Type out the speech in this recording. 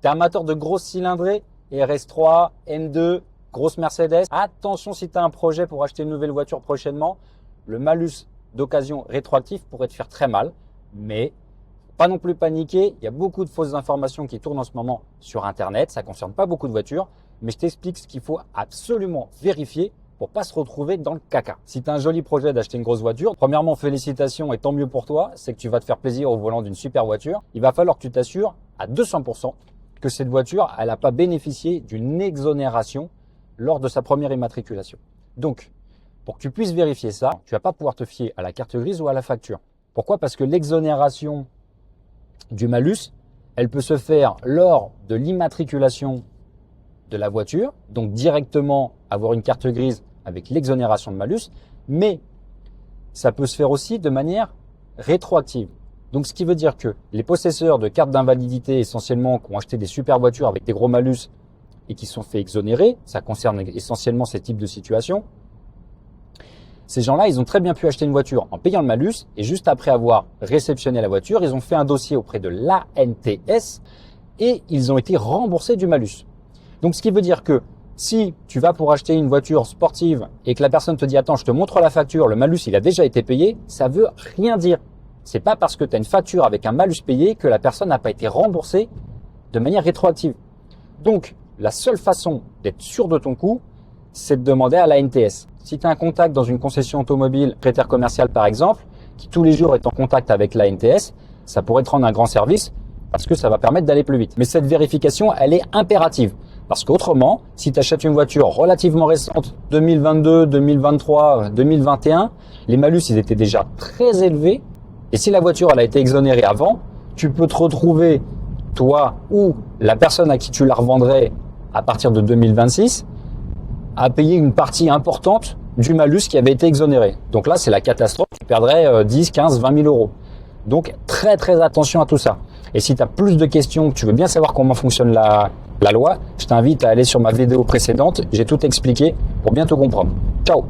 T'es amateur de grosses cylindrées, RS3, M2, grosse Mercedes. Attention, si tu as un projet pour acheter une nouvelle voiture prochainement, le malus d'occasion rétroactif pourrait te faire très mal. Mais pas non plus paniquer, il y a beaucoup de fausses informations qui tournent en ce moment sur Internet. Ça ne concerne pas beaucoup de voitures, mais je t'explique ce qu'il faut absolument vérifier pour pas se retrouver dans le caca. Si tu as un joli projet d'acheter une grosse voiture, premièrement, félicitations et tant mieux pour toi, c'est que tu vas te faire plaisir au volant d'une super voiture. Il va falloir que tu t'assures à 200% que cette voiture, elle n'a pas bénéficié d'une exonération lors de sa première immatriculation. Donc, pour que tu puisses vérifier ça, tu vas pas pouvoir te fier à la carte grise ou à la facture. Pourquoi? Parce que l'exonération du malus, elle peut se faire lors de l'immatriculation de la voiture, donc directement avoir une carte grise avec l'exonération de malus, mais ça peut se faire aussi de manière rétroactive. Donc, ce qui veut dire que les possesseurs de cartes d'invalidité, essentiellement, qui ont acheté des super voitures avec des gros malus et qui sont fait exonérer, ça concerne essentiellement ces types de situations, ces gens-là, ils ont très bien pu acheter une voiture en payant le malus et juste après avoir réceptionné la voiture, ils ont fait un dossier auprès de l'ANTS et ils ont été remboursés du malus. Donc, ce qui veut dire que si tu vas pour acheter une voiture sportive et que la personne te dit « Attends, je te montre la facture, le malus, il a déjà été payé », ça veut rien dire. C'est pas parce que tu as une facture avec un malus payé que la personne n'a pas été remboursée de manière rétroactive. Donc, la seule façon d'être sûr de ton coup, c'est de demander à l'ANTS. Si tu as un contact dans une concession automobile, prêteur commercial par exemple, qui tous les jours est en contact avec l'ANTS, ça pourrait te rendre un grand service parce que ça va permettre d'aller plus vite. Mais cette vérification, elle est impérative. Parce qu'autrement, si tu achètes une voiture relativement récente, 2022, 2023, 2021, les malus, ils étaient déjà très élevés. Et si la voiture, elle a été exonérée avant, tu peux te retrouver, toi ou la personne à qui tu la revendrais à partir de 2026, à payer une partie importante du malus qui avait été exonéré. Donc là, c'est la catastrophe. Tu perdrais 10, 15, 20 000 euros. Donc, très, très attention à tout ça. Et si tu as plus de questions, que tu veux bien savoir comment fonctionne la loi, je t'invite à aller sur ma vidéo précédente. J'ai tout expliqué pour bien te comprendre. Ciao!